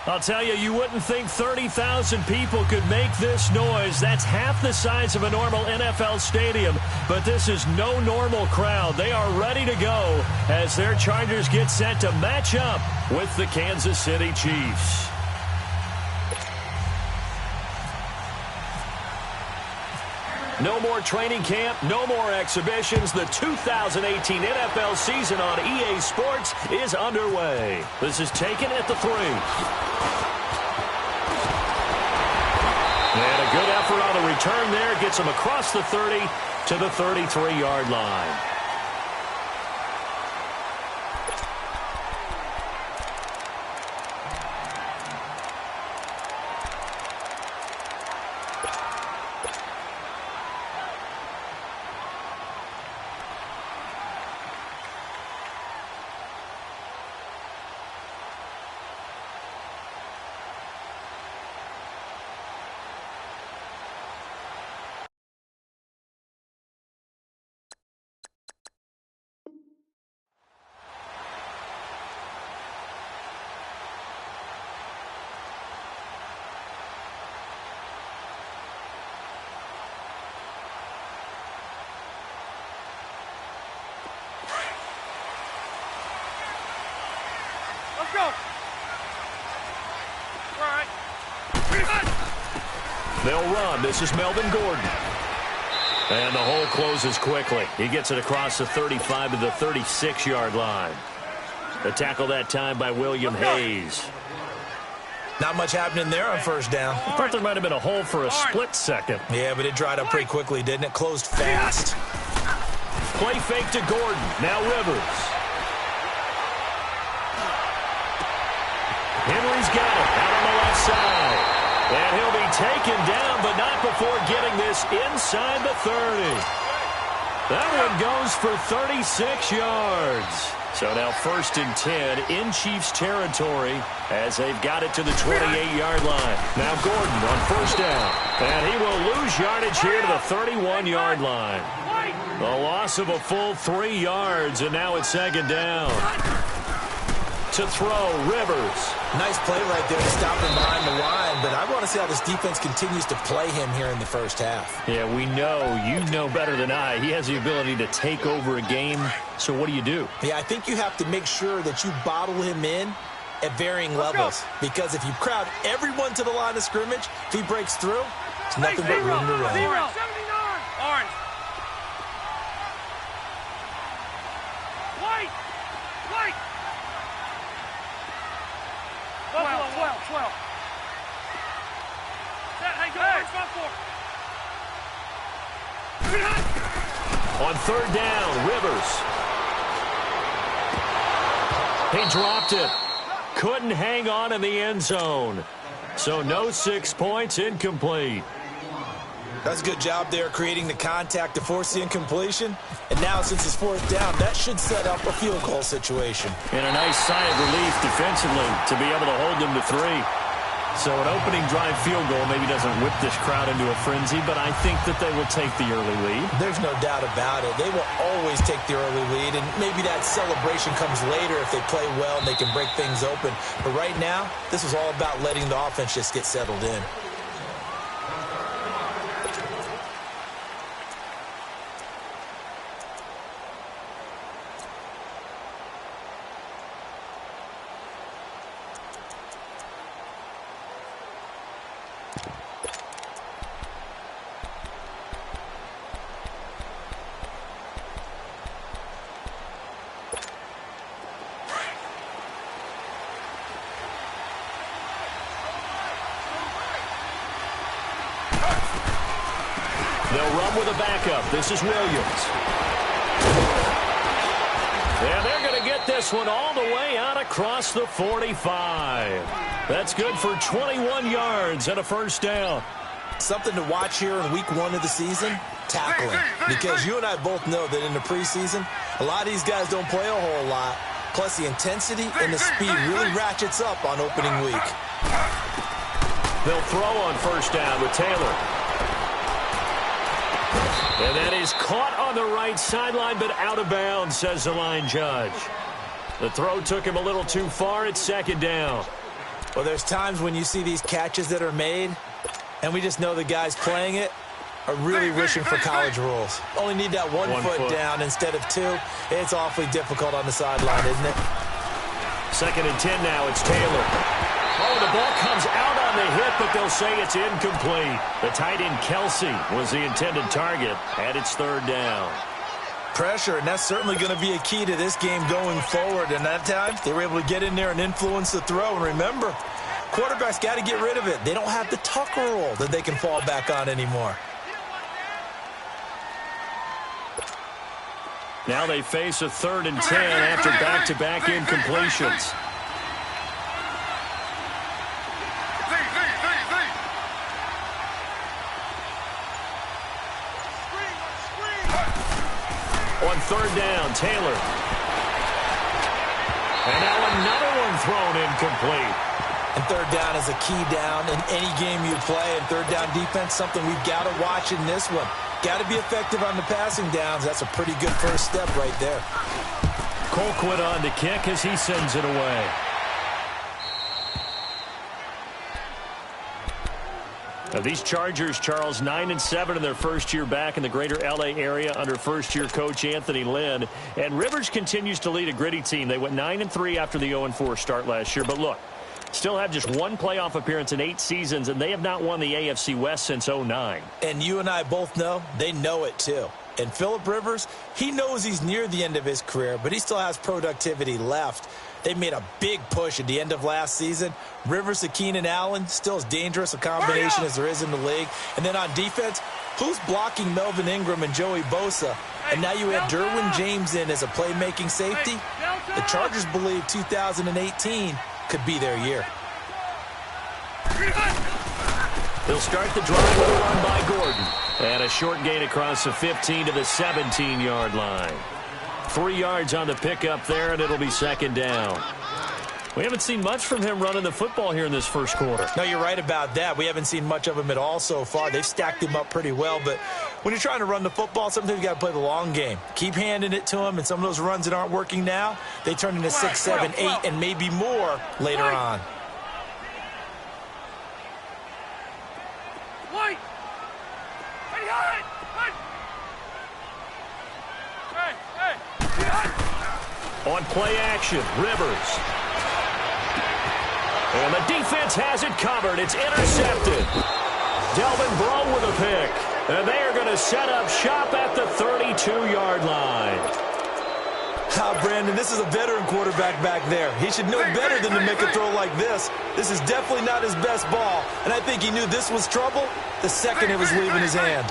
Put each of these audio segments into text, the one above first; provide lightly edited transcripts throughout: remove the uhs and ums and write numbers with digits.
I'll tell you, you wouldn't think 30,000 people could make this noise. That's half the size of a normal NFL stadium. But this is no normal crowd. They are ready to go as their Chargers get set to match up with the Kansas City Chiefs. No more training camp, no more exhibitions. The 2018 NFL season on EA Sports is underway. This is taken at the 3. And a good effort on the return there. Gets him across the 30 to the 33-yard line. Go. All right. They'll run. This is Melvin Gordon. And the hole closes quickly. He gets it across the 35 to the 36-yard line. The tackle that time by William Hayes. Not much happening there on first down. I thought there might have been a hole for a split second. Yeah, but it dried up pretty quickly, didn't it? Closed fast. Play fake to Gordon. Now Rivers. Henry's got it out on the left side. And he'll be taken down, but not before getting this inside the 30. That one goes for 36 yards. So now 1st and 10 in Chiefs territory as they've got it to the 28-yard line. Now Gordon on first down. And he will lose yardage here to the 31-yard line. The loss of a full 3 yards, and now it's 2nd down. To throw, Rivers. Nice play right there to stop him behind the line, but I want to see how this defense continues to play him here in the first half. Yeah, we know. You know better than I. He has the ability to take over a game, so what do you do? Yeah, I think you have to make sure that you bottle him in at varying levels, because if you crowd everyone to the line of scrimmage, if he breaks through, it's nothing but room to run. 79. Orange. White. 12. Hey, go orange, 5-4. On 3rd down, Rivers. He dropped it. Couldn't hang on in the end zone. So no 6 points, incomplete. That's a good job there creating the contact to force the incompletion. And now, since it's 4th down, that should set up a field goal situation. And a nice sigh of relief defensively to be able to hold them to 3. So an opening drive field goal maybe doesn't whip this crowd into a frenzy, but I think that they will take the early lead. There's no doubt about it. They will always take the early lead, and maybe that celebration comes later if they play well and they can break things open. But right now, this is all about letting the offense just get settled in. They'll run with a backup. This is Williams. And they're going to get this one all the way out across the 45. That's good for 21 yards and a 1st down. Something to watch here in week 1 of the season, tackling. Because you and I both know that in the preseason, a lot of these guys don't play a whole lot. Plus, the intensity and the speed really ratchets up on opening week. They'll throw on 1st down with Taylor. And that is caught on the right sideline, but out of bounds, says the line judge. The throw took him a little too far. It's 2nd down. Well, there's times when you see these catches that are made, and we just know the guys playing it are really wishing for college rules. Only need that one foot down instead of two. It's awfully difficult on the sideline, isn't it? 2nd and 10 now. It's Taylor. Oh, the ball comes out on the hit, but they'll say it's incomplete. The tight end, Kelsey, was the intended target, and it's 3rd down. Pressure, and that's certainly going to be a key to this game going forward. And that time, they were able to get in there and influence the throw. And remember, quarterbacks got to get rid of it. They don't have the Tucker rule that they can fall back on anymore. Now they face a 3rd and 10 after back-to-back incompletions. On 3rd down, Taylor. And now another one thrown incomplete. And 3rd down is a key down in any game you play. And 3rd down defense, something we've got to watch in this one. Got to be effective on the passing downs. That's a pretty good first step right there. Colquitt on to kick as he sends it away. Now these Chargers, Charles, 9-7 in their first year back in the greater L.A. area under first-year coach Anthony Lynn. And Rivers continues to lead a gritty team. They went 9-3 after the 0-4 start last year. But look, still have just one playoff appearance in 8 seasons, and they have not won the AFC West since 2009. And you and I both know they know it too. And Phillip Rivers, he knows he's near the end of his career, but he still has productivity left. They made a big push at the end of last season. Rivers to Keenan Allen, still as dangerous a combination as there is in the league. And then on defense, who's blocking Melvin Ingram and Joey Bosa? And now you add Derwin James in as a playmaking safety. The Chargers believe 2018 could be their year. They'll start the drive with a run by Gordon. And a short gain across the 15 to the 17-yard line. 3 yards on the pickup there, and it'll be 2nd down. We haven't seen much from him running the football here in this first quarter. No, you're right about that. We haven't seen much of him at all so far. They've stacked him up pretty well, but when you're trying to run the football, sometimes you got to play the long game. Keep handing it to him, and some of those runs that aren't working now, they turn into 6, 7, 8, and maybe more later on. On play action, Rivers. And the defense has it covered. It's intercepted. Delvin Breaux with a pick. And they are going to set up shop at the 32-yard line. Brandon, this is a veteran quarterback back there. He should know better than to make a throw like this. This is definitely not his best ball. And I think he knew this was trouble the second it was leaving his hand.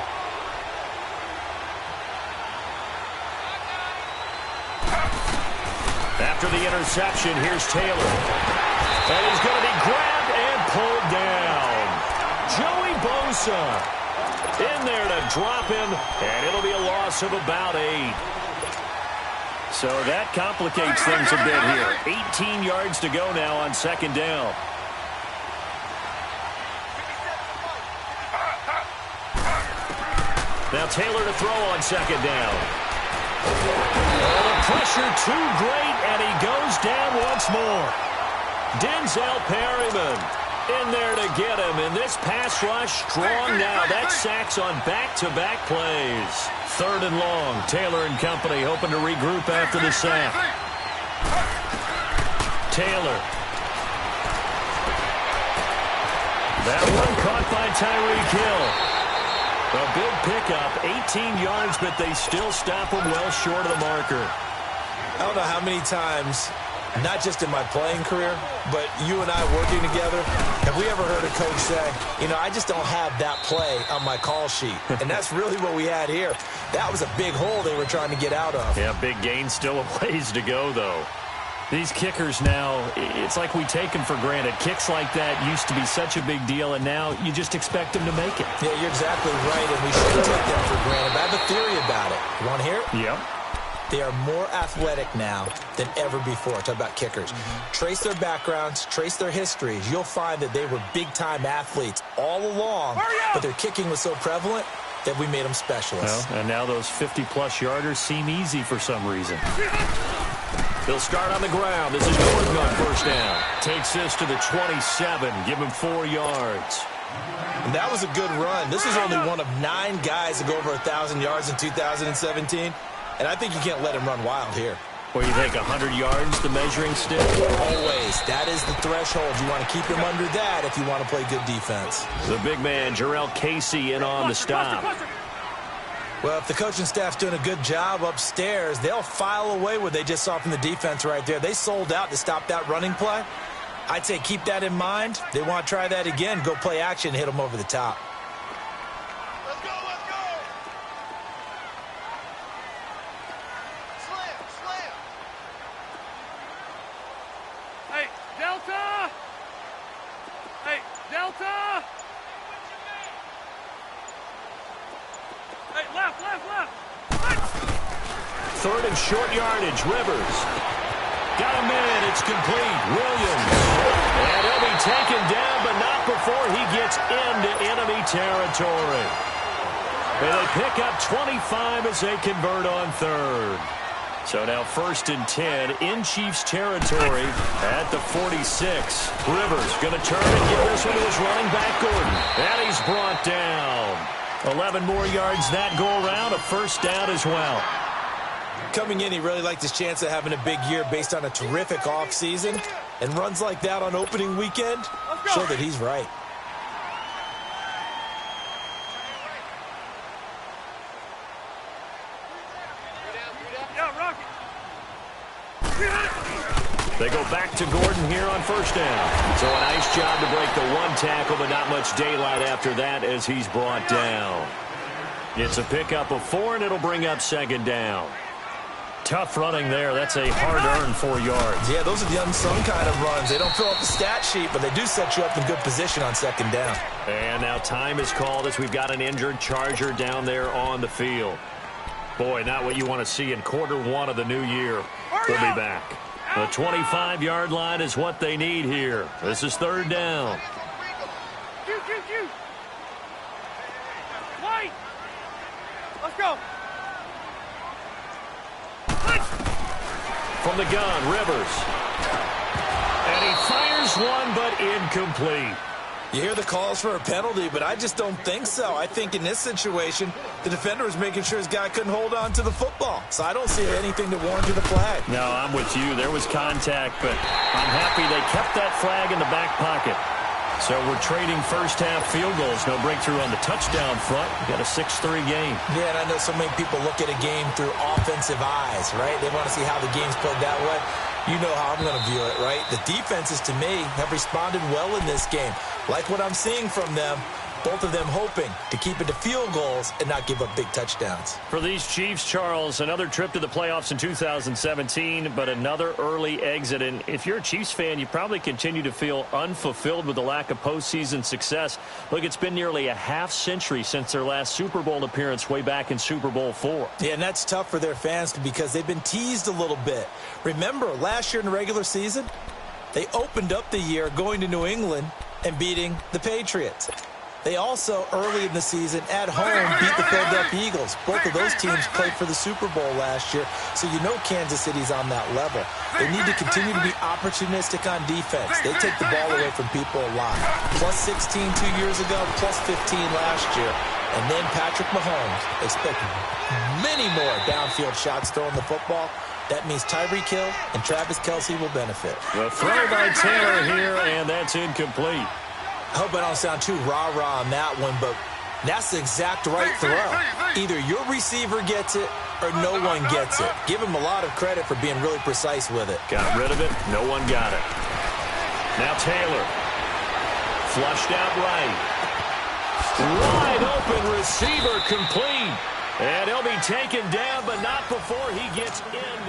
After the interception, here's Taylor. And he's going to be grabbed and pulled down. Joey Bosa in there to drop him, and it'll be a loss of about 8. So that complicates things a bit here. 18 yards to go now on 2nd down. Now Taylor to throw on 2nd down. Oh, the pressure too great, and he goes down once more. Denzel Perryman in there to get him, and this pass rush strong now. That sacks on back-to-back plays. 3rd and long. Taylor and company hoping to regroup after the sack. Taylor. That one caught by Tyreek Hill. A big pickup, 18 yards, but they still stop him well short of the marker. I don't know how many times, not just in my playing career, but you and I working together, have we ever heard a coach say, you know, I just don't have that play on my call sheet. And that's really what we had here. That was a big hole they were trying to get out of. Yeah, big gain, still a ways to go, though. These kickers now, it's like we take them for granted. Kicks like that used to be such a big deal, and now you just expect them to make it. Yeah, you're exactly right, and we should take them for granted. But I have a theory about it. You want to hear it? Yep. They are more athletic now than ever before. Talk about kickers. Trace their backgrounds, trace their histories. You'll find that they were big-time athletes all along, but their kicking was so prevalent that we made them specialists. Well, and now those 50-plus yarders seem easy for some reason. They'll start on the ground. This is Gordon on first down. Takes this to the 27. Give him 4 yards. And that was a good run. This is only one of 9 guys to go over 1,000 yards in 2017. And I think you can't let him run wild here. What do you think, 100 yards, the measuring stick? Always. That is the threshold. You want to keep him under that if you want to play good defense. The big man, Jarrell Casey, in on the stop. Well, if the coaching staff's doing a good job upstairs, they'll file away what they just saw from the defense right there. They sold out to stop that running play. I'd say keep that in mind. They want to try that again. Go play action, hit them over the top. Let's go, let's go. Slam, slam. Hey, Delta. Hey, Delta. Hey, left, left, left. Third and short yardage, Rivers. Got him in. It's complete. Williams. And he'll be taken down, but not before he gets into enemy territory. And they pick up 25 as they convert on third. So now 1st and 10 in Chiefs territory at the 46. Rivers going to turn and give this one to his running back, Gordon. And he's brought down. 11 more yards that go around, a first down as well. Coming in, he really liked his chance of having a big year based on a terrific offseason. And runs like that on opening weekend show that he's right. They go back to Gordon here on first down. So a nice job to break the 1 tackle, but not much daylight after that as he's brought down. It's a pickup of 4, and it'll bring up 2nd down. Tough running there. That's a hard-earned 4 yards. Yeah, those are the unsung kind of runs. They don't fill up the stat sheet, but they do set you up in good position on 2nd down. And now time is called as we've got an injured Charger down there on the field. Boy, not what you want to see in Q1 of the new year. We'll be back. The 25-yard line is what they need here. This is 3rd down. White. Let's go. From the gun, Rivers. And he fires one, but incomplete. You hear the calls for a penalty, but I just don't think so. I think in this situation, the defender was making sure his guy couldn't hold on to the football. So I don't see anything to warrant the flag. No, I'm with you. There was contact, but I'm happy they kept that flag in the back pocket. So we're trading first-half field goals. No breakthrough on the touchdown front. We've got a 6-3 game. Yeah, and I know so many people look at a game through offensive eyes, right? They want to see how the game's played that way. You know how I'm going to view it, right? The defenses, to me, have responded well in this game. Like what I'm seeing from them, both of them hoping to keep it to field goals and not give up big touchdowns. For these Chiefs, Charles, another trip to the playoffs in 2017, but another early exit. And if you're a Chiefs fan, you probably continue to feel unfulfilled with the lack of postseason success. Look, it's been nearly a half-century since their last Super Bowl appearance way back in Super Bowl IV. Yeah, and that's tough for their fans because they've been teased a little bit. Remember, last year in the regular season, they opened up the year going to New England and beating the Patriots. They also, early in the season, at home, beat the Philadelphia Eagles. Both of those teams played for the Super Bowl last year, so you know Kansas City's on that level. They need to continue to be opportunistic on defense. They take the ball away from people a lot. Plus 16 2 years ago, plus 15 last year. And then Patrick Mahomes expect many more downfield shots throwing the football. That means Tyreek Hill and Travis Kelce will benefit. The throw by Taylor here, and that's incomplete. I hope I don't sound too rah-rah on that one, but that's the exact right throw. Either your receiver gets it or no one gets it. Give him a lot of credit for being really precise with it. Got rid of it. No one got it. Now Taylor. Flushed out right. Wide open receiver complete. And he'll be taken down, but not before he gets in.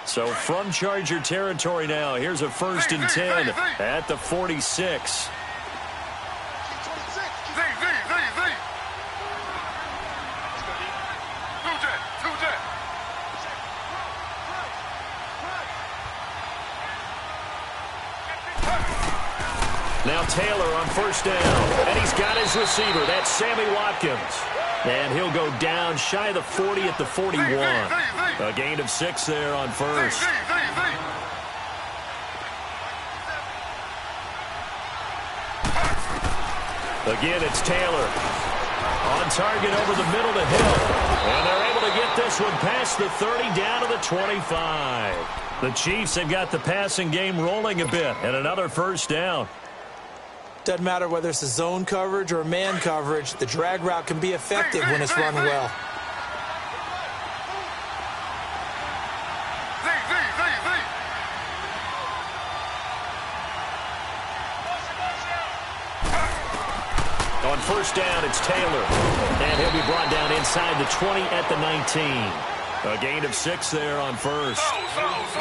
So from Charger territory now, here's a 1st and 10 at the 46. Now Taylor on first down. And he's got his receiver. That's Sammy Watkins. And he'll go down shy of the 40 at the 41. A gain of 6 there on first. Again, it's Taylor. On target over the middle to Hill. And they're able to get this one past the 30 down to the 25. The Chiefs have got the passing game rolling a bit. And another first down. Doesn't matter whether it's a zone coverage or man coverage, the drag route can be effective when it's run well. On first down, it's Taylor. And he'll be brought down inside the 20 at the 19. A gain of 6 there on first.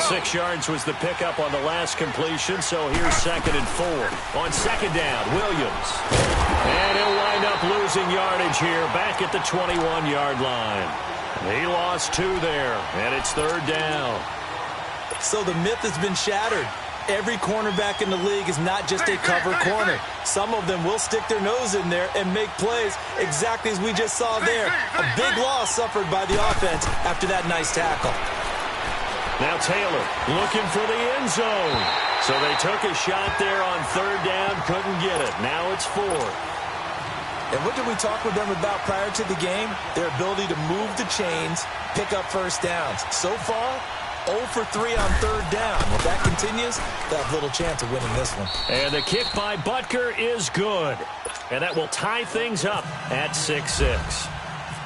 6 yards was the pickup on the last completion, so here's 2nd and 4. On second down, Williams. And he'll wind up losing yardage here back at the 21-yard line. He lost 2 there, and it's 3rd down. So the myth has been shattered. Every cornerback in the league is not just a cover corner. Some of them will stick their nose in there and make plays exactly as we just saw there. A big loss suffered by the offense after that nice tackle. Now Taylor looking for the end zone. So they took a shot there on 3rd down, couldn't get it. Now it's 4th. And what did we talk with them about prior to the game? Their ability to move the chains, pick up first downs. So far, 0 for 3 on 3rd down. If that continues, they'll have little chance of winning this one. And the kick by Butker is good. And that will tie things up at 6-6.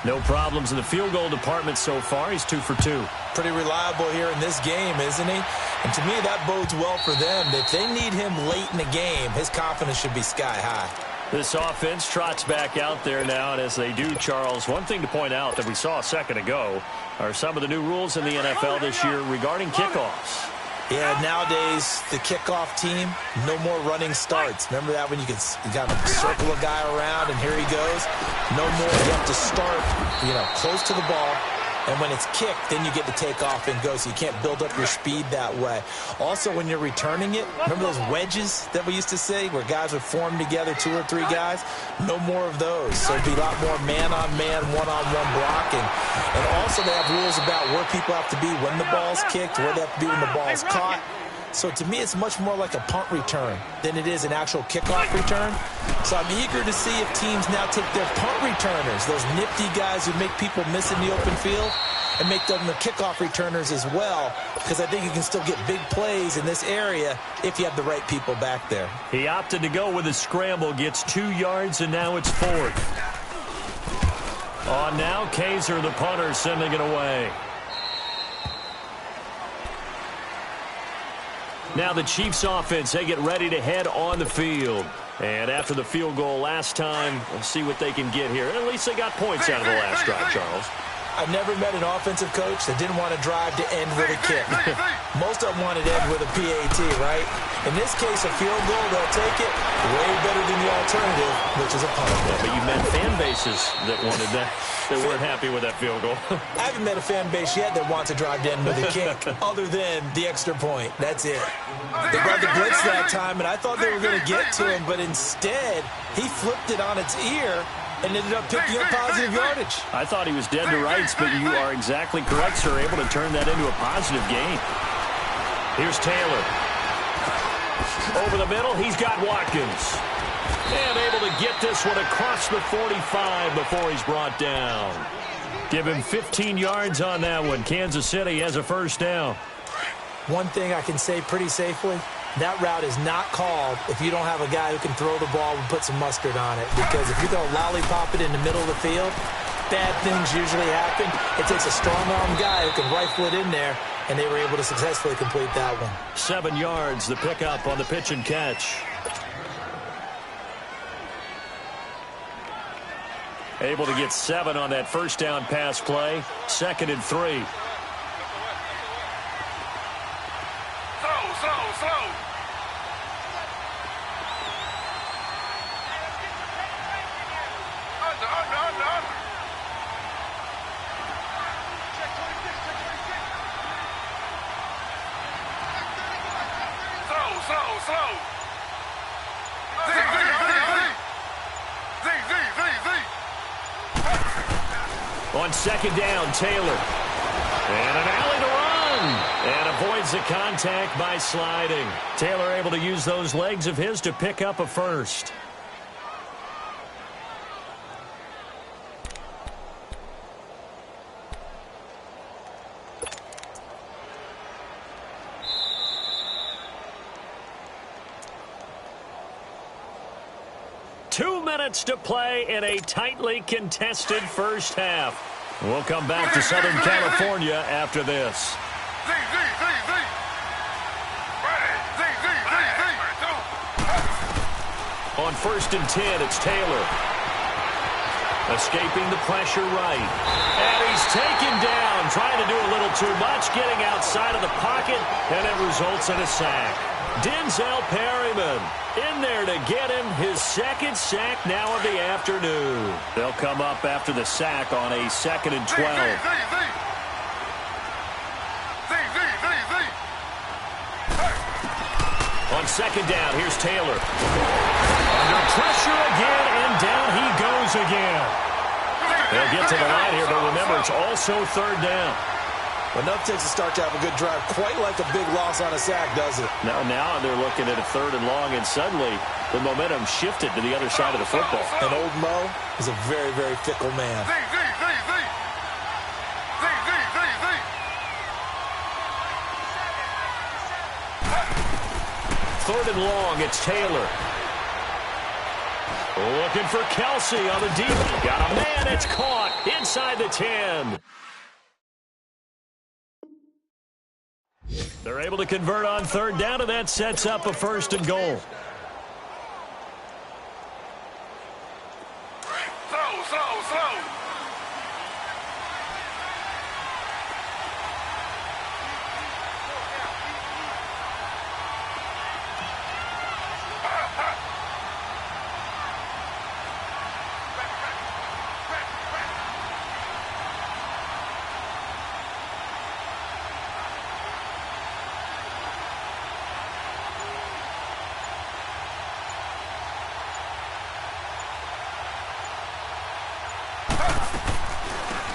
No problems in the field goal department so far. He's 2 for 2. Pretty reliable here in this game, isn't he? And to me, that bodes well for them. If they need him late in the game, his confidence should be sky high. This offense trots back out there now, and as they do, Charles, one thing to point out that we saw a second ago are some of the new rules in the NFL this year regarding kickoffs. Yeah, nowadays, the kickoff team, no more running starts. Remember that when you kind of circle a guy around and here he goes? No more. You have to start, close to the ball. And when it's kicked, then you get to take off and go, so you can't build up your speed that way. Also, when you're returning it, remember those wedges that we used to say where guys would form together, 2 or 3 guys? No more of those. So it'd be a lot more man-on-man, one-on-one blocking. And also they have rules about where people have to be when the ball's kicked, where they have to be when the ball's caught. So to me, it's much more like a punt return than it is an actual kickoff return. So I'm eager to see if teams now take their punt returners, those nifty guys who make people miss in the open field, and make them the kickoff returners as well, because I think you can still get big plays in this area if you have the right people back there. He opted to go with a scramble, gets 2 yards, and now it's 4th. On now, Kaiser, the punter, sending it away. Now the Chiefs offense, they get ready to head on the field. And after the field goal last time, we'll see what they can get here. At least they got points out of the last drive, Charles. I've never met an offensive coach that didn't want to drive to end with a kick. Most of them wanted to end with a PAT, right? In this case, a field goal, they'll take it way better than the alternative, which is a punt. Yeah, but you met fan bases that wanted that, that weren't happy with that field goal. I haven't met a fan base yet that wants to drive to end with a kick, other than the extra point. That's it. They brought the blitz that time, and I thought they were going to get to him, but instead, he flipped it on its ear and ended up picking up positive yardage. I thought he was dead to rights, but you are exactly correct, sir. Able to turn that into a positive gain. Here's Taylor. Over the middle, he's got Watkins. And able to get this one across the 45 before he's brought down. Give him 15 yards on that one. Kansas City has a first down. One thing I can say pretty safely, that route is not called if you don't have a guy who can throw the ball and put some mustard on it. Because if you go lollipop it in the middle of the field, bad things usually happen. It takes a strong-arm guy who can rifle it in there, and they were able to successfully complete that one. 7 yards, the pickup on the pitch and catch. Able to get 7 on that first down pass play. 2nd and 3. Slow. Under. Slow. On second down, Taylor. And an alley to run. And avoids the contact by sliding. Taylor able to use those legs of his to pick up a first. To play in a tightly contested first half. We'll come back to Southern California after this. On 1st and 10, it's Taylor. Escaping the pressure right. And he's taken down, trying to do a little too much, getting outside of the pocket, and it results in a sack. Denzel Perryman in there to get him his second sack now of the afternoon. They'll come up after the sack on a 2nd and 12. On 2nd down, here's Taylor. Under pressure again, and down he goes again. They'll get to the line here, but remember, it's also 3rd down. Enough takes to start to have a good drive, quite like a big loss on a sack, doesn't it? Now they're looking at a 3rd and long, and suddenly the momentum shifted to the other side of the football. And old Mo is a very, very fickle man. 3rd and long, it's Taylor. Looking for Kelsey on the deep. Got a man, it's caught inside the 10. They're able to convert on 3rd down, and that sets up a 1st and goal. Slow.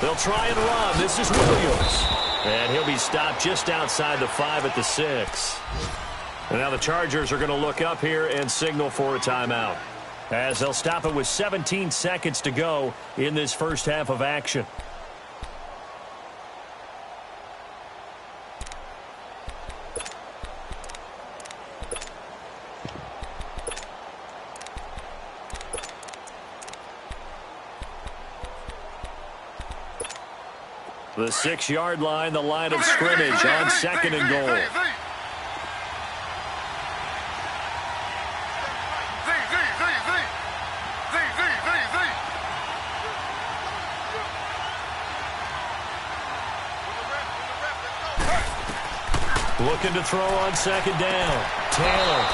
They'll try and run. This is Williams. And he'll be stopped just outside the 5 at the 6. And now the Chargers are going to look up here and signal for a timeout, as they'll stop it with 17 seconds to go in this first half of action. The 6-yard line, the line of scrimmage on 2nd and goal. Looking to throw on 2nd down. Taylor,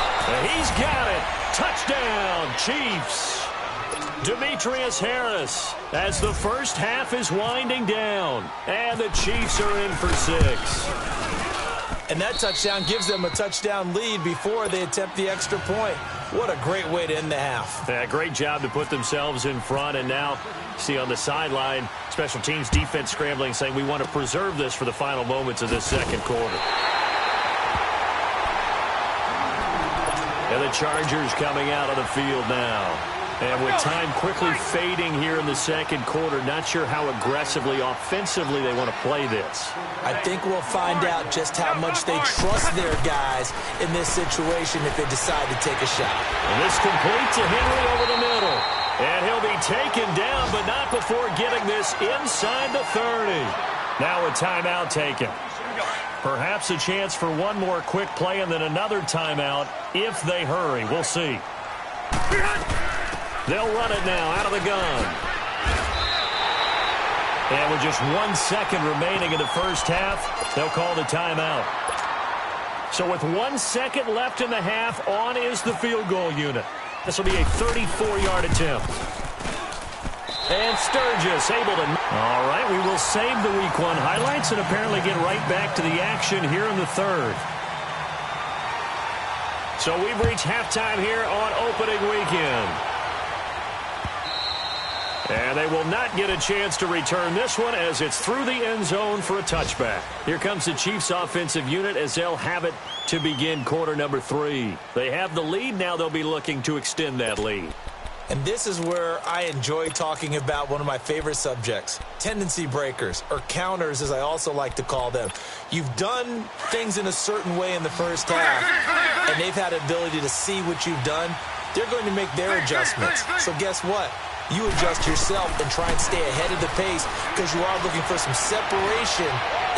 he's got it. Touchdown, Chiefs. Demetrius Harris as the first half is winding down. And the Chiefs are in for 6. And that touchdown gives them a touchdown lead before they attempt the extra point. What a great way to end the half. Yeah, great job to put themselves in front. And now, see on the sideline, special teams defense scrambling, saying we want to preserve this for the final moments of this second quarter. And the Chargers coming out on the field now. And with time quickly fading here in the second quarter, not sure how aggressively, offensively they want to play this. I think we'll find out just how much they trust their guys in this situation if they decide to take a shot. And this complete to Henry over the middle. And he'll be taken down, but not before getting this inside the 30. Now a timeout taken. Perhaps a chance for one more quick play and then another timeout if they hurry. We'll see. They'll run it now out of the gun. And with just 1 second remaining in the first half, they'll call the timeout. So with 1 second left in the half, on is the field goal unit. This will be a 34-yard attempt. And Sturgis able to... All right, we will save the Week 1 highlights and apparently get right back to the action here in the third. So we've reached halftime here on opening weekend. And they will not get a chance to return this one as it's through the end zone for a touchback. Here comes the Chiefs offensive unit as they'll have it to begin quarter number 3. They have the lead. Now they'll be looking to extend that lead. And this is where I enjoy talking about one of my favorite subjects, tendency breakers, or counters as I also like to call them. You've done things in a certain way in the first half, and they've had the ability to see what you've done. They're going to make their adjustments. So guess what? You adjust yourself and try and stay ahead of the pace because you are looking for some separation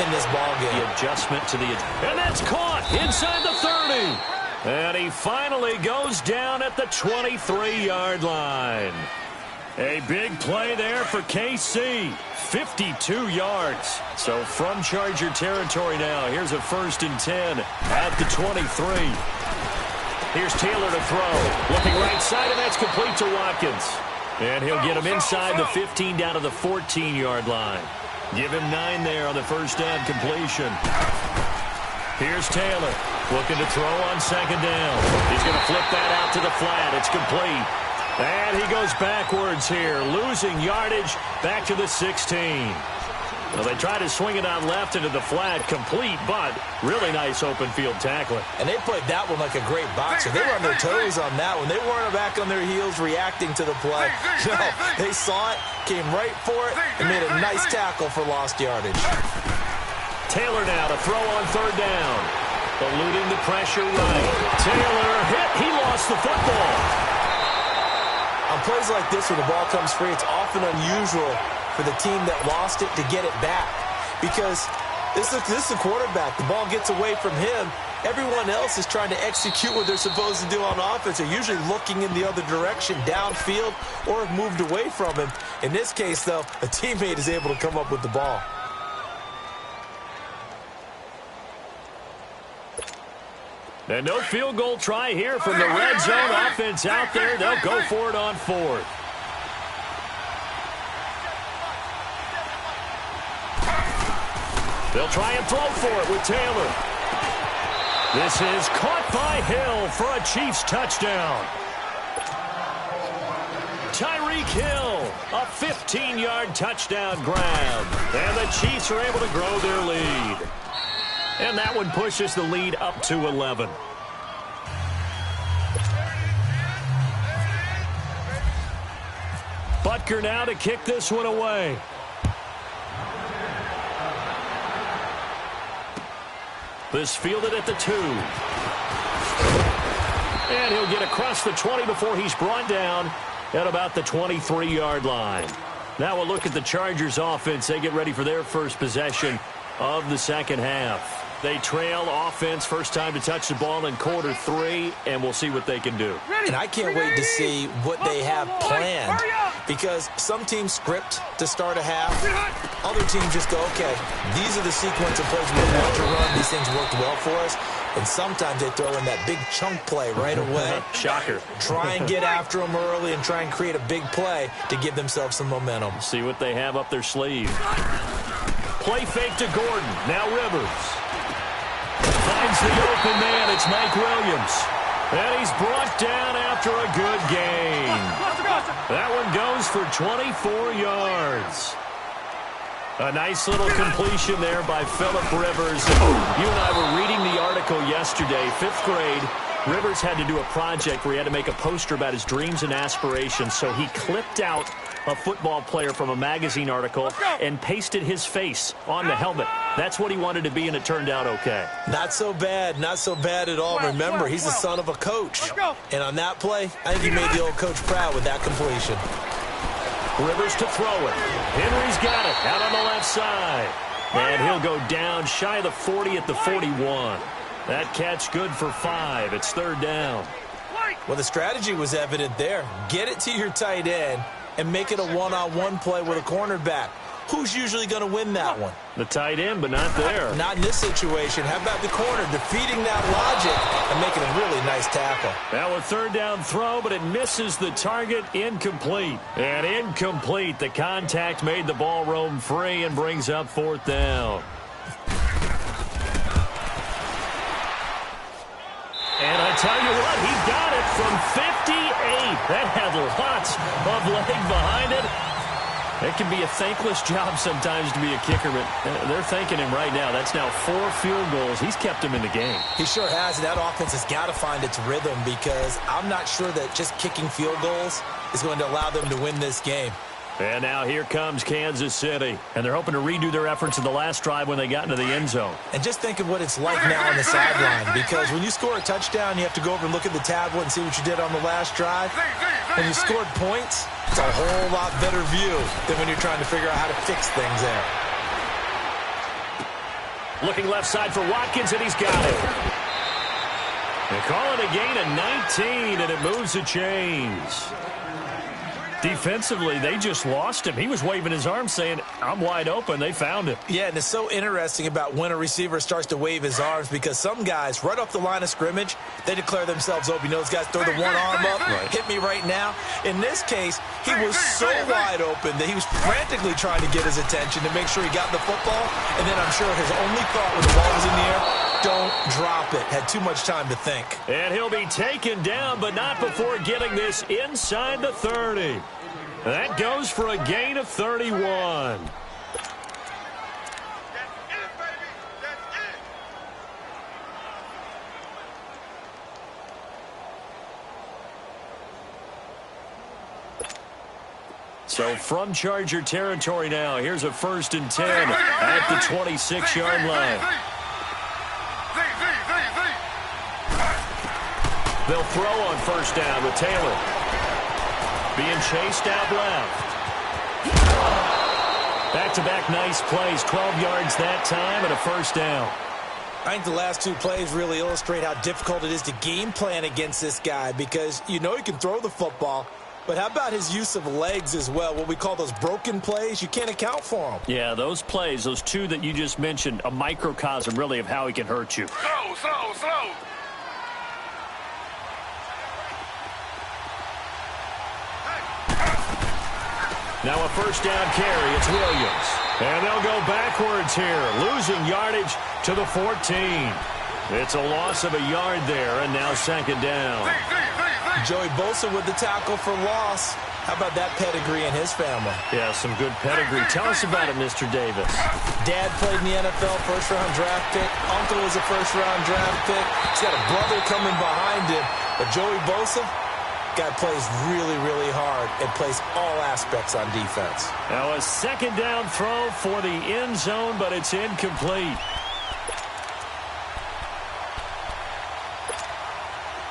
in this ballgame. The adjustment to the... And that's caught inside the 30. And he finally goes down at the 23-yard line. A big play there for KC. 52 yards. So from Charger territory now, here's a 1st and 10 at the 23. Here's Taylor to throw. Looking right side, and that's complete to Watkins. And he'll get him inside the 15 down to the 14-yard line. Give him 9 there on the first down completion. Here's Taylor looking to throw on 2nd down. He's going to flip that out to the flat. It's complete. And he goes backwards here, losing yardage back to the 16. Well, they try to swing it on left into the flat, complete, but really nice open field tackling. And they played that one like a great boxer. They were on their toes on that one. They weren't back on their heels reacting to the play. No, they saw it, came right for it, and made a nice tackle for lost yardage. Taylor now to throw on 3rd down. Eluding the pressure right. Taylor hit. He lost the football. On plays like this where the ball comes free, it's often unusual for the team that lost it to get it back. Because this is the quarterback. The ball gets away from him. Everyone else is trying to execute what they're supposed to do on offense. They're usually looking in the other direction, downfield, or have moved away from him. In this case, though, a teammate is able to come up with the ball. And no field goal try here from the red zone offense out there. They'll go for it on 4th. They'll try and throw for it with Taylor. This is caught by Hill for a Chiefs touchdown. Tyreek Hill, a 15-yard touchdown grab. And the Chiefs are able to grow their lead. And that one pushes the lead up to 11. Butker now to kick this one away. This fielded at the 2. And he'll get across the 20 before he's brought down at about the 23-yard line. Now we'll look at the Chargers offense. They get ready for their first possession of the second half. They trail offense, first time to touch the ball in quarter 3, and we'll see what they can do. And I can't wait to see what they have planned, because some teams script to start a half. Other teams just go, okay, these are the sequence of plays we want to run. These things worked well for us. And sometimes they throw in that big chunk play right away. Shocker. Try and get after them early and try and create a big play to give themselves some momentum. See what they have up their sleeve. Play fake to Gordon. Now Rivers. Finds the open man. It's Mike Williams. And he's brought down after a good gain. That one goes for 24 yards. A nice little completion there by Phillip Rivers. You and I were reading the article yesterday, 5th grade. Rivers had to do a project where he had to make a poster about his dreams and aspirations, so he clipped out a football player from a magazine article and pasted his face on the helmet. That's what he wanted to be, and it turned out okay. Not so bad at all. Remember, he's the son of a coach. And on that play, I think he made the old coach proud with that completion. Rivers to throw it. Henry's got it out on the left side. And he'll go down shy of the 40 at the 41. That catch good for 5. It's 3rd down. Well, the strategy was evident there. Get it to your tight end and make it a one-on-one play with a cornerback. Who's usually going to win that one? The tight end, but not there. Not in this situation. How about the corner defeating that logic and making a really nice tackle? Now a 3rd down throw, but it misses the target. Incomplete. And incomplete. The contact made the ball roam free and brings up 4th down. And I tell you what, he got it from 58. That had lots of leg behind it. It can be a thankless job sometimes to be a kicker, but they're thanking him right now. That's now 4 field goals. He's kept him in the game. He sure has, and that offense has got to find its rhythm because I'm not sure that just kicking field goals is going to allow them to win this game. And now here comes Kansas City. And they're hoping to redo their efforts in the last drive when they got into the end zone. And just think of what it's like now on the sideline, because when you score a touchdown, you have to go over and look at the tablet and see what you did on the last drive. When you scored points, it's a whole lot better view than when you're trying to figure out how to fix things there. Looking left side for Watkins, and he's got it. They call it a gain of 19, and it moves the chains. Defensively, they just lost him. He was waving his arms saying, I'm wide open. They found him. Yeah, and it's so interesting about when a receiver starts to wave his arms because some guys, right off the line of scrimmage, they declare themselves open. You know, those guys throw the one arm up, hit me right now. In this case, he was so wide open that he was frantically trying to get his attention to make sure he got the football. And then I'm sure his only thought when the ball was in the air, don't drop it. Had too much time to think. And he'll be taken down, but not before getting this inside the 30. That goes for a gain of 31. So from Charger territory now, here's a 1st and 10 at the 26-yard line. They'll throw on 1st down with Taylor. Being chased out left. Back-to-back nice plays. 12 yards that time and a 1st down. I think the last 2 plays really illustrate how difficult it is to game plan against this guy because you know he can throw the football, but how about his use of legs as well? What we call those broken plays, you can't account for them. Yeah, those plays, those 2 that you just mentioned, a microcosm really of how he can hurt you. Slow. Now a 1st down carry. It's Williams. And they'll go backwards here, losing yardage to the 14. It's a loss of a yard there, and now 2nd down. Joey Bosa with the tackle for loss. How about that pedigree in his family? Yeah, some good pedigree. Tell us about it, Mr. Davis. Dad played in the NFL, 1st-round draft pick. Uncle was a 1st-round draft pick. He's got a brother coming behind him. But Joey Bosa, guy plays really, really hard and plays all aspects on defense. Now a 2nd down throw for the end zone, but it's incomplete.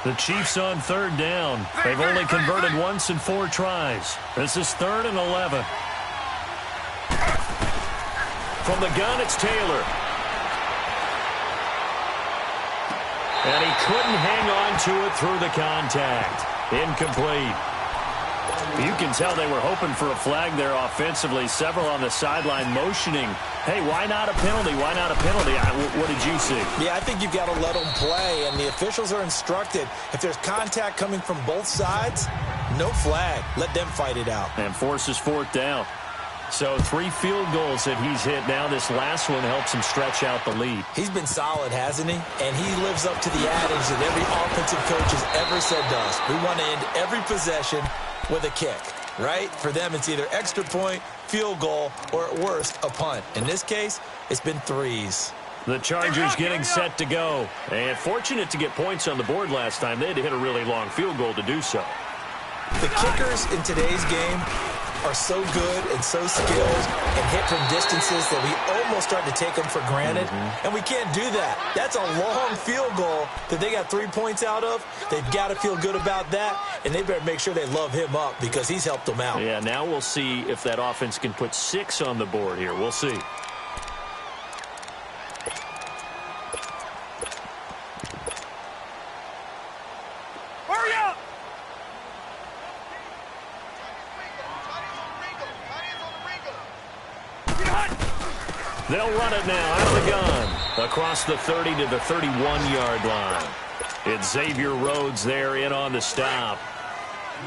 The Chiefs on 3rd down. They've only converted once in 4 tries. This is 3rd and 11. From the gun, it's Taylor. And he couldn't hang on to it through the contact. Incomplete. You can tell they were hoping for a flag there offensively. Several on the sideline motioning, hey, why not a penalty? Why not a penalty? What did you see? Yeah, I think you've got to let them play, and the officials are instructed. If there's contact coming from both sides, no flag. Let them fight it out. And forces 4th down. So 3 field goals that he's hit now. This last one helps him stretch out the lead. He's been solid, hasn't he? And he lives up to the adage that every offensive coach has ever said to us. We want to end every possession with a kick, right? For them, it's either extra point, field goal, or at worst, a punt. In this case, it's been 3s. The Chargers getting set to go. And fortunate to get points on the board last time. They had to hit a really long field goal to do so. The kickers in today's game are so good and so skilled and hit from distances that we almost start to take them for granted. And we can't do that. That's a long field goal that they got 3 points out of. They've got to feel good about that, and they better make sure they love him up because he's helped them out. Yeah, now we'll see if that offense can put 6 on the board here. We'll see. Hurry up! They'll run it now out of the gun. Across the 30 to the 31-yard line. It's Xavier Rhodes there in on the stop.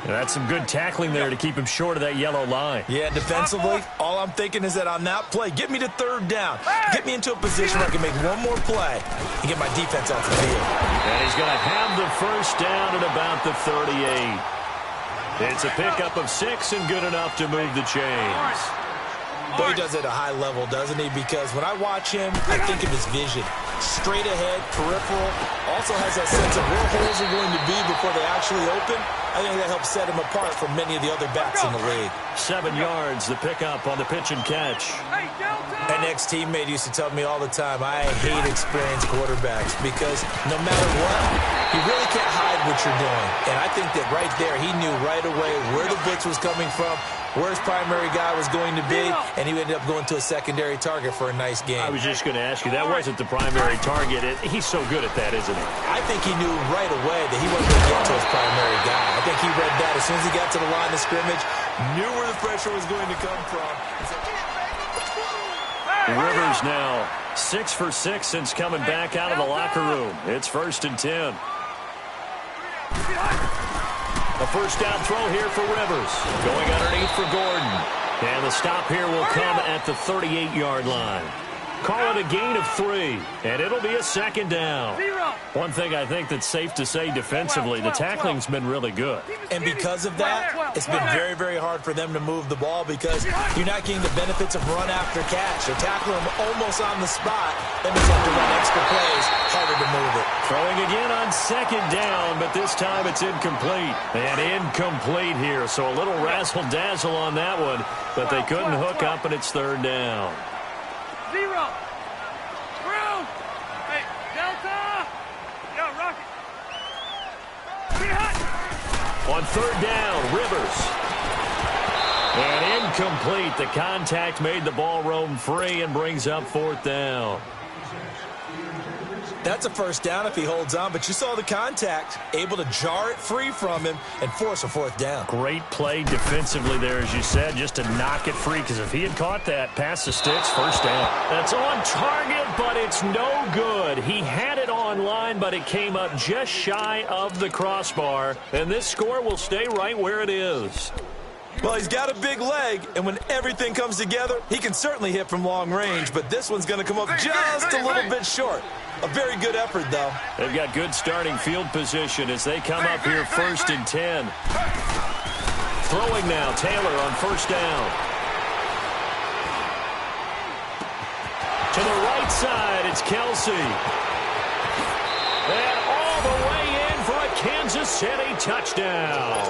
And that's some good tackling there to keep him short of that yellow line. Yeah, defensively, all I'm thinking is that on that play, get me to 3rd down. Get me into a position where I can make one more play and get my defense off the field. And he's going to have the 1st down at about the 38. It's a pickup of 6 and good enough to move the chains. But he does it at a high level, doesn't he? Because when I watch him, I think of his vision. Straight ahead, peripheral. Also has that sense of where holes are going to be before they actually open. I think that helps set him apart from many of the other backs in the league. 7 yards, the pickup on the pitch and catch. An ex-teammate used to tell me all the time, I hate experienced quarterbacks because no matter what, you really can't hide what you're doing. And I think that right there, he knew right away where the blitz was coming from, where his primary guy was going to be, and he ended up going to a secondary target for a nice game. I was just going to ask you, that wasn't the primary target. He's so good at that, isn't he? I think he knew right away that he wasn't going to get to his primary guy. I think he read that as soon as he got to the line of scrimmage, knew where the pressure was going to come from. Rivers now 6 for 6 since coming back out of the locker room. It's 1st and 10. A first down throw here for Rivers. Going underneath for Gordon. And the stop here will come at the 38-yard line. Call it a gain of 3, and it'll be a 2nd down. One thing I think that's safe to say defensively, the tackling's been really good. And because of that, it's been very, very hard for them to move the ball because you're not getting the benefits of run after catch. They're tackling them almost on the spot. Then they have to run extra plays, harder to move it. Throwing again on 2nd down, but this time it's incomplete. And incomplete here, so a little razzle-dazzle on that one, but they couldn't hook up, and it's 3rd down. 0. Through. Hey, Delta. Yo, Rocky. Get hot. On 3rd down, Rivers. And incomplete. The contact made the ball roam free and brings up 4th down. That's a first down if he holds on, but you saw the contact, able to jar it free from him and force a 4th down. Great play defensively there, as you said, just to knock it free, because if he had caught that, past the sticks, 1st down. That's on target, but it's no good. He had it on line, but it came up just shy of the crossbar, and this score will stay right where it is. Well, he's got a big leg, and when everything comes together, he can certainly hit from long range, but this one's going to come up just a little bit short. A very good effort, though. They've got good starting field position as they come up here 1st and 10. Throwing now, Taylor on 1st down. To the right side, it's Kelsey. And all the way in for a Kansas City touchdown.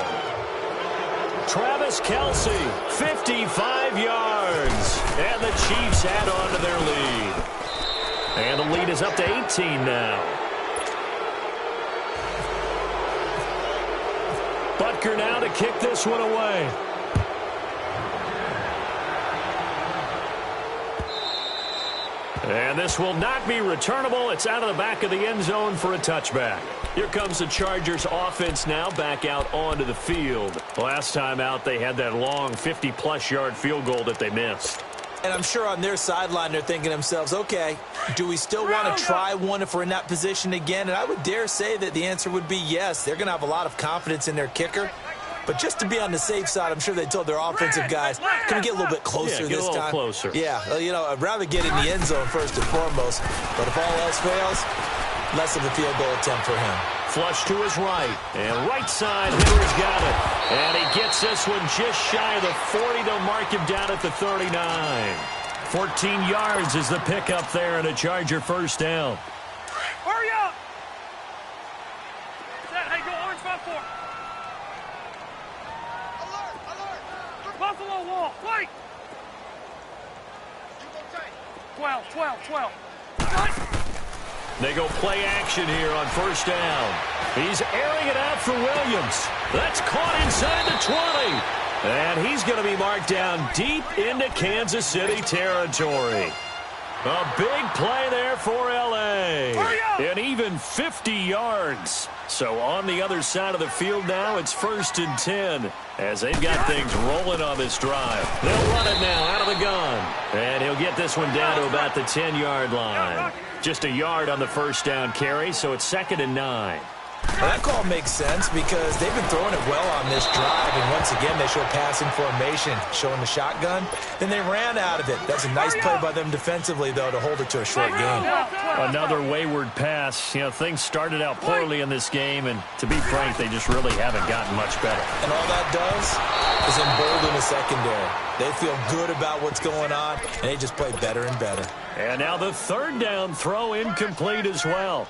Travis Kelsey, 55 yards. And the Chiefs add on to their lead. And the lead is up to 18 now. Butker now to kick this one away. And this will not be returnable. It's out of the back of the end zone for a touchback. Here comes the Chargers offense now back out onto the field. Last time out, they had that long 50-plus yard field goal that they missed. And I'm sure on their sideline they're thinking to themselves, okay, do we still want to try one if we're in that position again? And I would dare say that the answer would be yes. They're going to have a lot of confidence in their kicker. But just to be on the safe side, I'm sure they told their offensive guys, can we get a little bit closer this time? Closer. Yeah, you know, I'd rather get in the end zone first and foremost. But if all else fails, less of a field goal attempt for him. Flush to his right. And right side, Hitler's got it. And he gets this one just shy of the 40 to mark him down at the 39. 14 yards is the pickup there and a Charger 1st down. Hurry up. Set. Hey, go orange 5-4. Alert. Buffalo wall. Wait. 12. They go play action here on 1st down. He's airing it out for Williams. That's caught inside the 20. And he's going to be marked down deep into Kansas City territory. A big play there for L.A. And even 50 yards. So on the other side of the field now, it's 1st and 10 as they've got things rolling on this drive. They'll run it now out of the gun. And he'll get this one down to about the 10-yard line. Just a yard on the 1st down carry, so it's 2nd and 9. Well, that call makes sense because they've been throwing it well on this drive, and once again they show passing formation, showing the shotgun. Then they ran out of it. That's a nice play by them defensively, though, to hold it to a short game. Another wayward pass. You know, things started out poorly in this game, and to be frank, they just really haven't gotten much better. And all that does is embolden the secondary. They feel good about what's going on, and they just play better and better. And now the third down throw incomplete as well.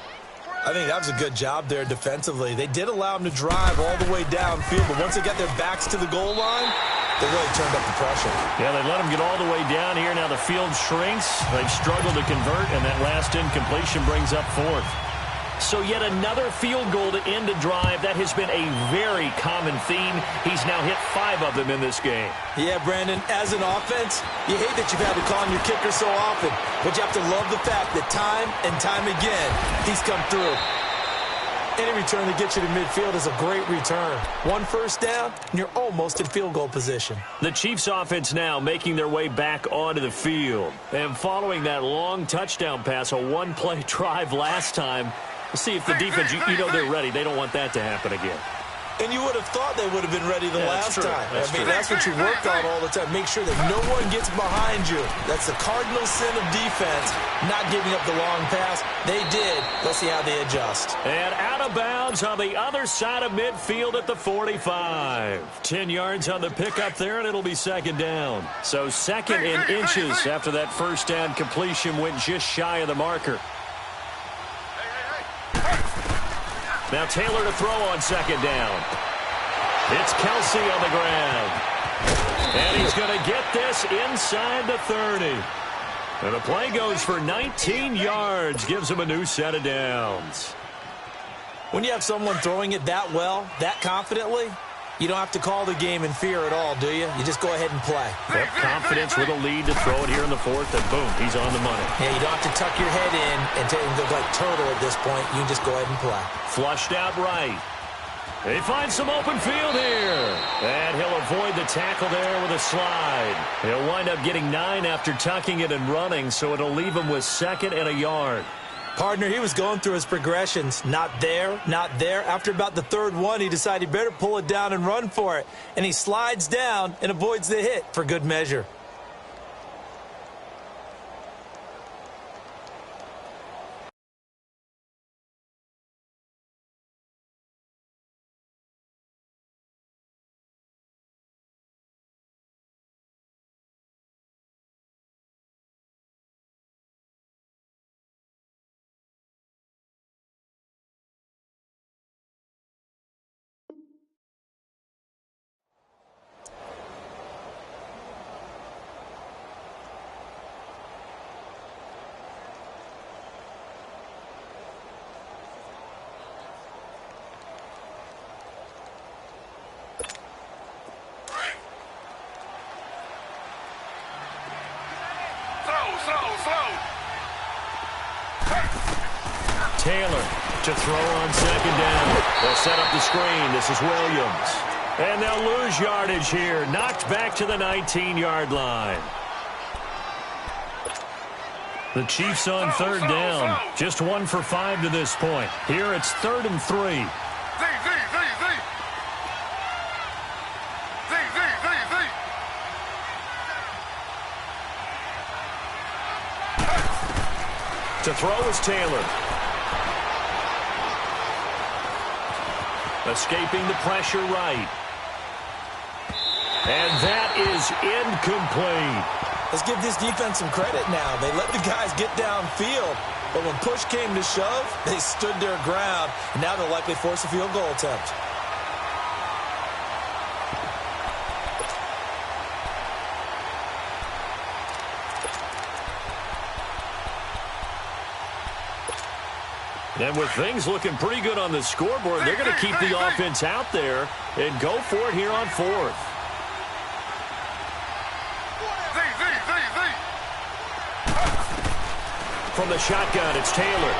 I think that was a good job there defensively. They did allow them to drive all the way downfield, but once they got their backs to the goal line, they really turned up the pressure. Yeah, they let them get all the way down here. Now the field shrinks. They've struggled to convert, and that last incompletion brings up fourth. So yet another field goal to end a drive. That has been a very common theme. He's now hit 5 of them in this game. Yeah, Brandon, as an offense, you hate that you've had to call on your kicker so often, but you have to love the fact that time and time again, he's come through. Any return that gets you to midfield is a great return. 1 first down, and you're almost in field goal position. The Chiefs offense now making their way back onto the field. And following that long touchdown pass, a one-play drive last time, see if the defense, you know they're ready. They don't want that to happen again. And you would have thought they would have been ready the last time. That's what you work on all the time. Make sure that no one gets behind you. That's the cardinal sin of defense, not giving up the long pass. They did. Let's see how they adjust. And out of bounds on the other side of midfield at the 45. 10 yards on the pickup there, and it'll be second down. So second in inches after that first down completion went just shy of the marker. Now Taylor to throw on second down. It's Kelsey on the ground. And he's going to get this inside the 30. And the play goes for 19 yards. Gives him a new set of downs. When you have someone throwing it that well, that confidently, you don't have to call the game in fear at all, do you? You just go ahead and play. Yep, confidence with a lead to throw it here in the fourth, and boom, he's on the money. Yeah, you don't have to tuck your head in and look like turtle at this point. You can just go ahead and play. Flushed out right. He finds some open field here. And he'll avoid the tackle there with a slide. He'll wind up getting 9 after tucking it and running, so it'll leave him with second and a yard. Partner, he was going through his progressions. Not there, not there. After about the third one, he decided he better pull it down and run for it. And he slides down and avoids the hit for good measure. Taylor to throw on second down. They'll set up the screen. This is Williams. And they'll lose yardage here. Knocked back to the 19-yard line. The Chiefs on third down. Just 1 for 5 to this point. Here it's 3rd and 3. To throw is Taylor. Escaping the pressure right. And that is incomplete. Let's give this defense some credit now. They let the guys get downfield, but when push came to shove, they stood their ground. And now they'll likely force a field goal attempt. And with things looking pretty good on the scoreboard, they're going to keep the offense out there and go for it here on fourth. From the shotgun, it's Taylor.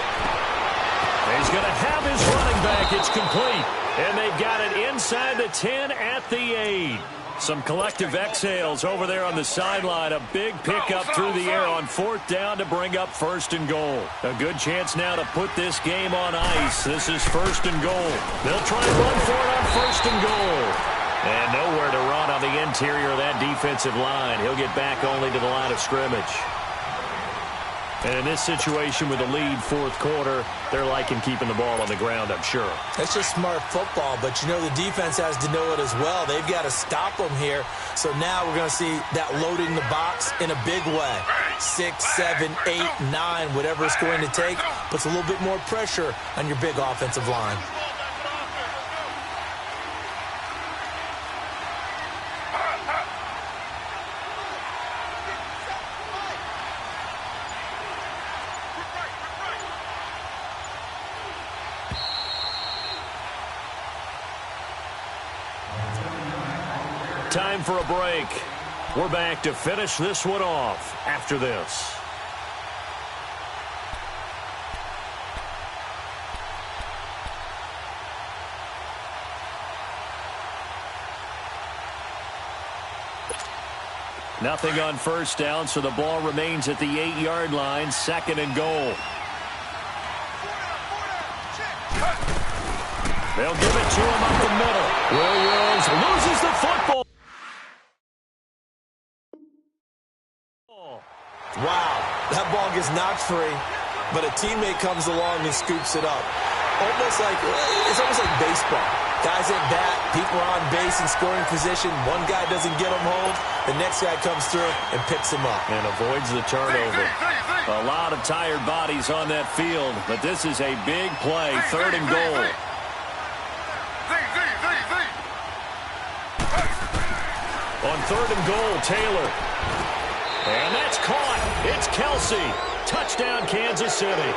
And he's going to have his running back. It's complete. And they've got it inside the 10 at the 8. Some collective exhales over there on the sideline. A big pickup through the air on 4th down to bring up 1st and goal. A good chance now to put this game on ice. This is 1st and goal. They'll try and run for it on 1st and goal. And nowhere to run on the interior of that defensive line. He'll get back only to the line of scrimmage. And in this situation with the lead 4th quarter, they're liking keeping the ball on the ground, I'm sure. That's just smart football, but you know the defense has to know it as well. They've got to stop them here. So now we're going to see that loading the box in a big way. 6, 7, 8, 9, whatever it's going to take, puts a little bit more pressure on your big offensive line. Time for a break. We're back to finish this one off after this. Nothing on 1st down, so the ball remains at the 8-yard line, 2nd and goal. They'll give it to him up the middle. Williams loses the football. Wow, that ball gets knocked free, but a teammate comes along and scoops it up. It's almost like baseball. Guys at bat, people are on base in scoring position. One guy doesn't get him home. The next guy comes through and picks him up. And avoids the turnover. A lot of tired bodies on that field, but this is a big play, 3rd and goal. On 3rd and goal, Taylor. And that's caught. It's Kelsey. Touchdown, Kansas City.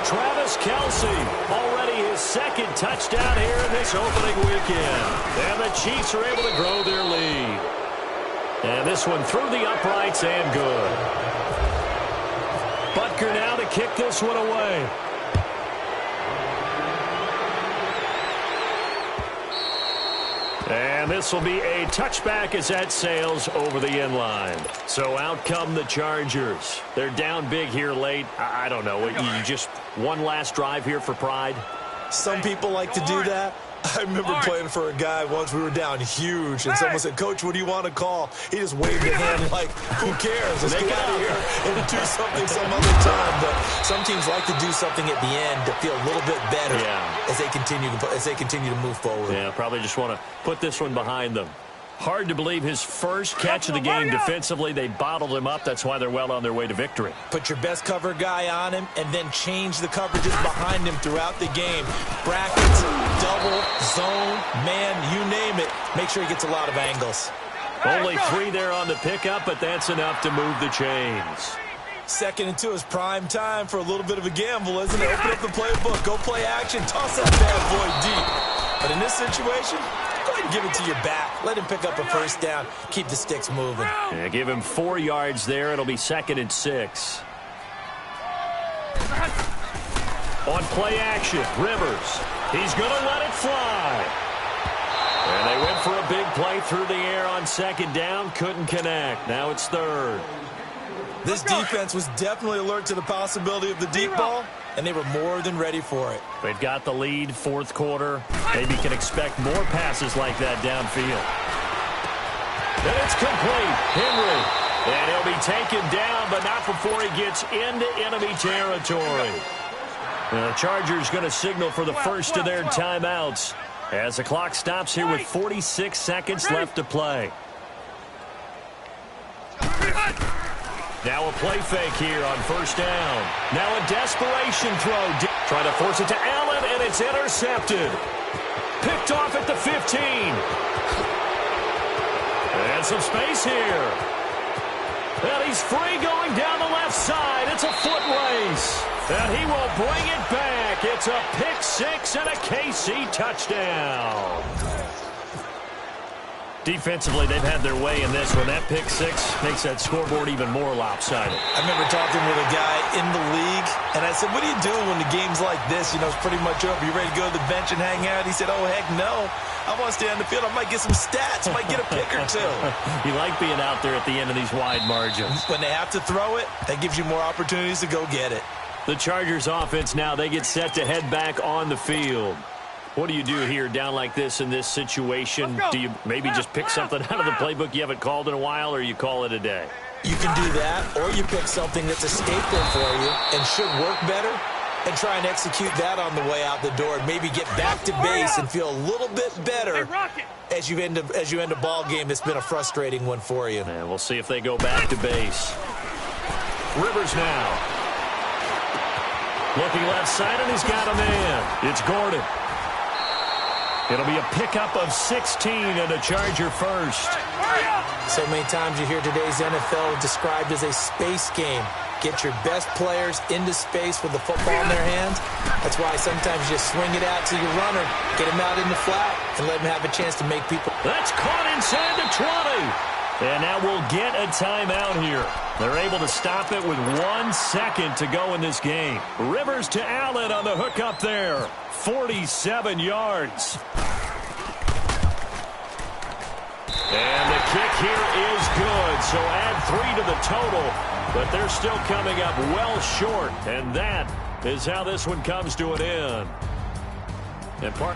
Travis Kelsey, already his 2nd touchdown here in this opening weekend. And the Chiefs are able to grow their lead. And this one through the uprights and good. Butker now to kick this one away. And this will be a touchback as that sails over the end line. So out come the Chargers. They're down big here late. I don't know. You just one last drive here for pride? Some people like to do that. I remember playing for a guy once. We were down huge, and someone said, "Coach, what do you want to call?" He just waved a hand like, "Who cares? Let's get out of here and do something some other time." But some teams like to do something at the end to feel a little bit better as they continue to move forward. Yeah, probably just want to put this one behind them. Hard to believe his first catch of the game defensively. They bottled him up. That's why they're well on their way to victory. Put your best cover guy on him and then change the coverages behind him throughout the game. Brackets, double, zone, man, you name it. Make sure he gets a lot of angles. Only 3 there on the pickup, but that's enough to move the chains. 2nd and 2 is prime time for a little bit of a gamble, isn't it? Open up the playbook, go play action, toss that bad boy deep. But in this situation, go ahead and give it to your back. Let him pick up a 1st down. Keep the sticks moving. Yeah, give him 4 yards there. It'll be 2nd and 6. On play action, Rivers. He's going to let it fly. And they went for a big play through the air on 2nd down. Couldn't connect. Now it's 3rd. This defense was definitely alert to the possibility of the deep ball, and they were more than ready for it. They've got the lead, 4th quarter. Maybe can expect more passes like that downfield. And it's complete. Henry. And he'll be taken down, but not before he gets into enemy territory. The Chargers going to signal for the first of their timeouts as the clock stops here with 46 seconds left to play. Now a play fake here on 1st down. Now a desperation throw. Trying to force it to Allen, and it's intercepted. Picked off at the 15. And some space here. And he's free going down the left side. It's a foot race. And he will bring it back. It's a pick 6 and a KC touchdown. Defensively, they've had their way in this one. That pick 6 makes that scoreboard even more lopsided. I remember talking with a guy in the league, and I said, "What do you do when the game's like this? You know, it's pretty much over. You ready to go to the bench and hang out?" He said, "Oh, heck no. I want to stay on the field. I might get some stats. Might get a pick or two. You like being out there at the end of these wide margins. When they have to throw it, that gives you more opportunities to go get it. The Chargers offense now, they get set to head back on the field. What do you do here down like this in this situation? Do you maybe just pick something out of the playbook you haven't called in a while, or you call it a day? You can do that, or you pick something that's a staple for you and should work better and try and execute that on the way out the door and maybe get back to base and feel a little bit better as you end a ball game that's been a frustrating one for you. And we'll see if they go back to base. Rivers now. Looking left side, and he's got a man. It's Gordon. It'll be a pickup of 16 and a Charger first. So many times you hear today's NFL described as a space game. Get your best players into space with the football in their hands. That's why sometimes you just swing it out to your runner, get him out in the flat, and let him have a chance to make people. That's caught inside the 20. And now we'll get a timeout here. They're able to stop it with 1 second to go in this game. Rivers to Allen on the hook up there. 47 yards. And the kick here is good. So add 3 to the total. But they're still coming up well short. And that is how this one comes to an end. And part